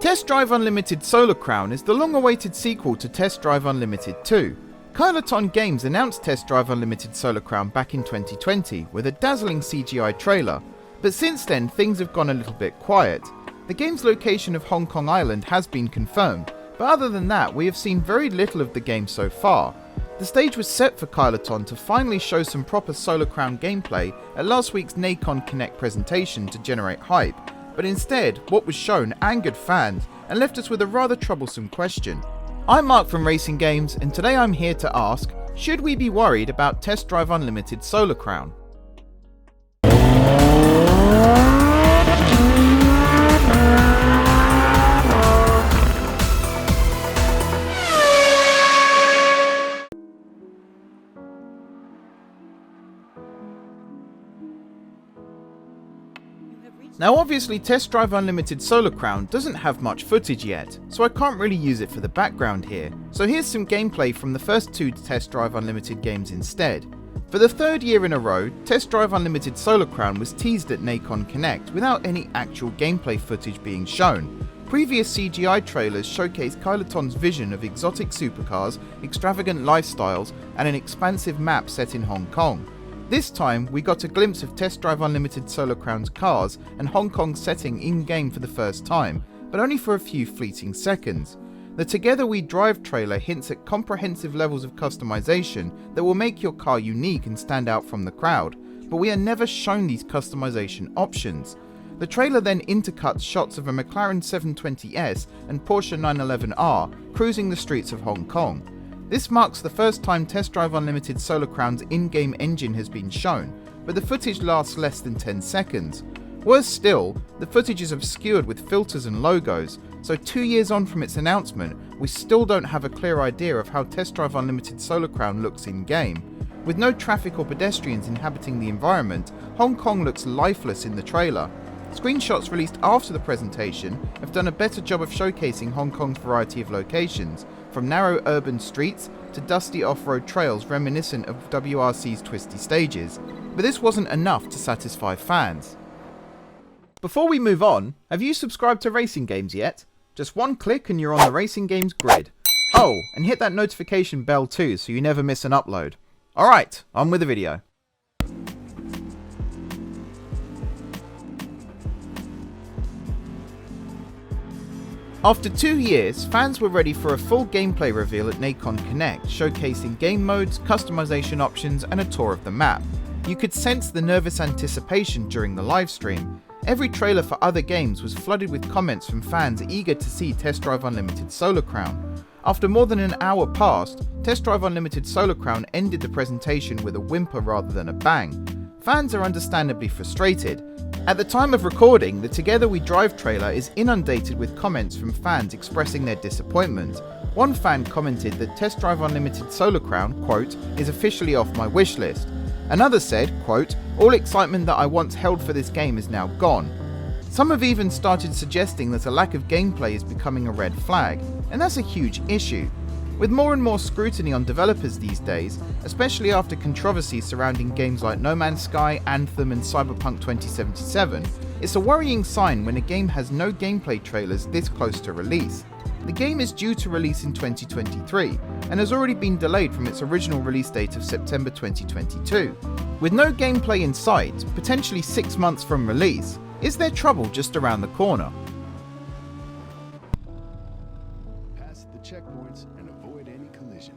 Test Drive Unlimited Solar Crown is the long-awaited sequel to Test Drive Unlimited 2. Kylotonn Games announced Test Drive Unlimited Solar Crown back in 2020 with a dazzling CGI trailer, but since then things have gone a little bit quiet. The game's location of Hong Kong Island has been confirmed, but other than that we have seen very little of the game so far. The stage was set for Kylotonn to finally show some proper Solar Crown gameplay at last week's Nacon Connect presentation to generate hype, but instead what was shown angered fans and left us with a rather troublesome question. I'm Mark from RacingGames, and today I'm here to ask, should we be worried about Test Drive Unlimited Solar Crown? Now obviously Test Drive Unlimited Solar Crown doesn't have much footage yet, so I can't really use it for the background here, so here's some gameplay from the first two Test Drive Unlimited games instead. For the third year in a row, Test Drive Unlimited Solar Crown was teased at Nacon Connect without any actual gameplay footage being shown. Previous CGI trailers showcased Kylotonn's vision of exotic supercars, extravagant lifestyles, and an expansive map set in Hong Kong. This time, we got a glimpse of Test Drive Unlimited Solar Crown's cars and Hong Kong's setting in-game for the first time, but only for a few fleeting seconds. The Together We Drive trailer hints at comprehensive levels of customization that will make your car unique and stand out from the crowd, but we are never shown these customization options. The trailer then intercuts shots of a McLaren 720S and Porsche 911R cruising the streets of Hong Kong. This marks the first time Test Drive Unlimited Solar Crown's in-game engine has been shown, but the footage lasts less than 10 seconds. Worse still, the footage is obscured with filters and logos, so 2 years on from its announcement, we still don't have a clear idea of how Test Drive Unlimited Solar Crown looks in-game. With no traffic or pedestrians inhabiting the environment, Hong Kong looks lifeless in the trailer. Screenshots released after the presentation have done a better job of showcasing Hong Kong's variety of locations, from narrow urban streets to dusty off-road trails reminiscent of WRC's twisty stages, but this wasn't enough to satisfy fans. Before we move on, have you subscribed to RacingGames yet? Just one click and you're on the RacingGames grid. Oh, and hit that notification bell too so you never miss an upload. Alright, on with the video. After 2 years, fans were ready for a full gameplay reveal at Nacon Connect, showcasing game modes, customization options, and a tour of the map. You could sense the nervous anticipation during the livestream. Every trailer for other games was flooded with comments from fans eager to see Test Drive Unlimited Solar Crown. After more than an hour passed, Test Drive Unlimited Solar Crown ended the presentation with a whimper rather than a bang. Fans are understandably frustrated. At the time of recording, the Together We Drive trailer is inundated with comments from fans expressing their disappointment. One fan commented that Test Drive Unlimited Solar Crown, quote, is officially off my wish list. Another said, quote, all excitement that I once held for this game is now gone. Some have even started suggesting that a lack of gameplay is becoming a red flag, and that's a huge issue. With more and more scrutiny on developers these days, especially after controversy surrounding games like No Man's Sky, Anthem and Cyberpunk 2077, it's a worrying sign when a game has no gameplay trailers this close to release. The game is due to release in 2023, and has already been delayed from its original release date of September 2022. With no gameplay in sight, potentially 6 months from release, is there trouble just around the corner? Pass the checkpoints and avoid any collision.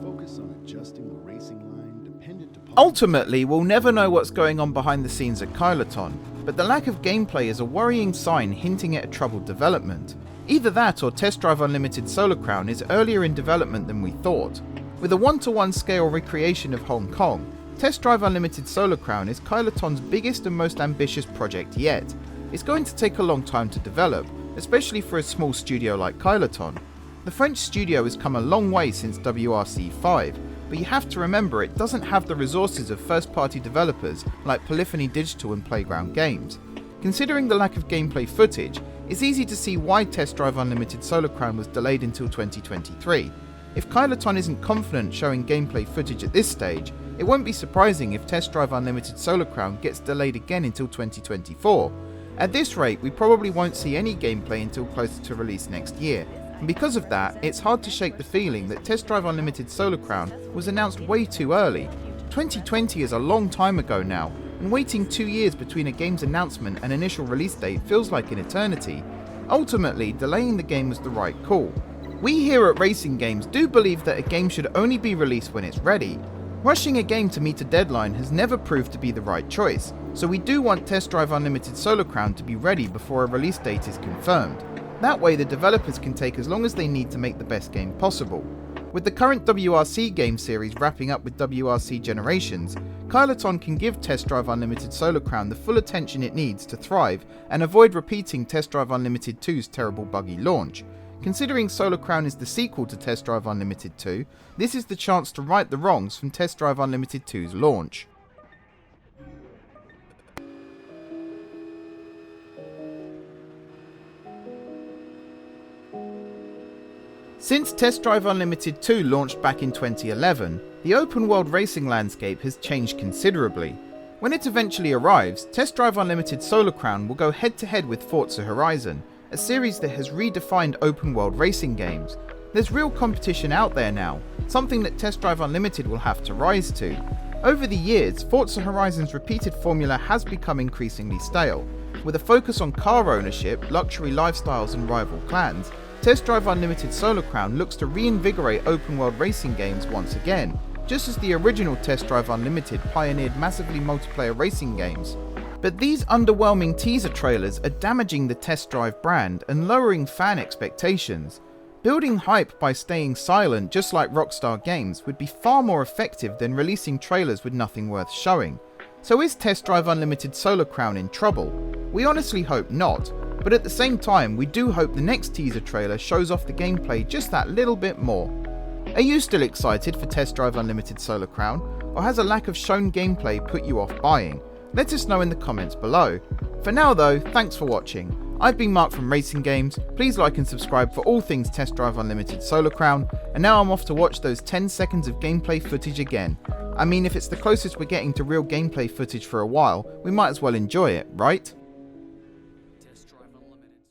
Focus on adjusting the racing line dependent upon... Ultimately, we'll never know what's going on behind the scenes at Kylotonn, but the lack of gameplay is a worrying sign hinting at a troubled development. Either that or Test Drive Unlimited Solar Crown is earlier in development than we thought. With a 1-to-1 scale recreation of Hong Kong, Test Drive Unlimited Solar Crown is Kylotonn's biggest and most ambitious project yet. It's going to take a long time to develop, especially for a small studio like Kylotonn. The French studio has come a long way since WRC 5, but you have to remember it doesn't have the resources of first-party developers like Polyphony Digital and Playground Games. Considering the lack of gameplay footage, it's easy to see why Test Drive Unlimited Solar Crown was delayed until 2023. If Kylotonn isn't confident showing gameplay footage at this stage, it won't be surprising if Test Drive Unlimited Solar Crown gets delayed again until 2024. At this rate, we probably won't see any gameplay until closer to release next year, and because of that, it's hard to shake the feeling that Test Drive Unlimited Solar Crown was announced way too early. 2020 is a long time ago now, and waiting 2 years between a game's announcement and initial release date feels like an eternity. Ultimately, delaying the game was the right call. We here at RacingGames do believe that a game should only be released when it's ready. Rushing a game to meet a deadline has never proved to be the right choice, so we do want Test Drive Unlimited Solar Crown to be ready before a release date is confirmed. That way the developers can take as long as they need to make the best game possible. With the current WRC game series wrapping up with WRC Generations, Kylotonn can give Test Drive Unlimited Solar Crown the full attention it needs to thrive and avoid repeating Test Drive Unlimited 2's terrible buggy launch. Considering Solar Crown is the sequel to Test Drive Unlimited 2, this is the chance to right the wrongs from Test Drive Unlimited 2's launch. Since Test Drive Unlimited 2 launched back in 2011, the open world racing landscape has changed considerably. When it eventually arrives, Test Drive Unlimited Solar Crown will go head to head with Forza Horizon, a series that has redefined open world racing games. There's real competition out there now, something that Test Drive Unlimited will have to rise to. Over the years, Forza Horizon's repeated formula has become increasingly stale. With a focus on car ownership, luxury lifestyles and rival clans, Test Drive Unlimited Solar Crown looks to reinvigorate open world racing games once again, just as the original Test Drive Unlimited pioneered massively multiplayer racing games. But these underwhelming teaser trailers are damaging the Test Drive brand and lowering fan expectations. Building hype by staying silent just like Rockstar Games would be far more effective than releasing trailers with nothing worth showing. So is Test Drive Unlimited Solar Crown in trouble? We honestly hope not, but at the same time we do hope the next teaser trailer shows off the gameplay just that little bit more. Are you still excited for Test Drive Unlimited Solar Crown, or has a lack of shown gameplay put you off buying? Let us know in the comments below. For now though, thanks for watching. I've been Mark from RacingGames. Please like and subscribe for all things Test Drive Unlimited Solar Crown, and now I'm off to watch those 10 seconds of gameplay footage again. I mean, if it's the closest we're getting to real gameplay footage for a while, we might as well enjoy it, right? Test Drive Unlimited.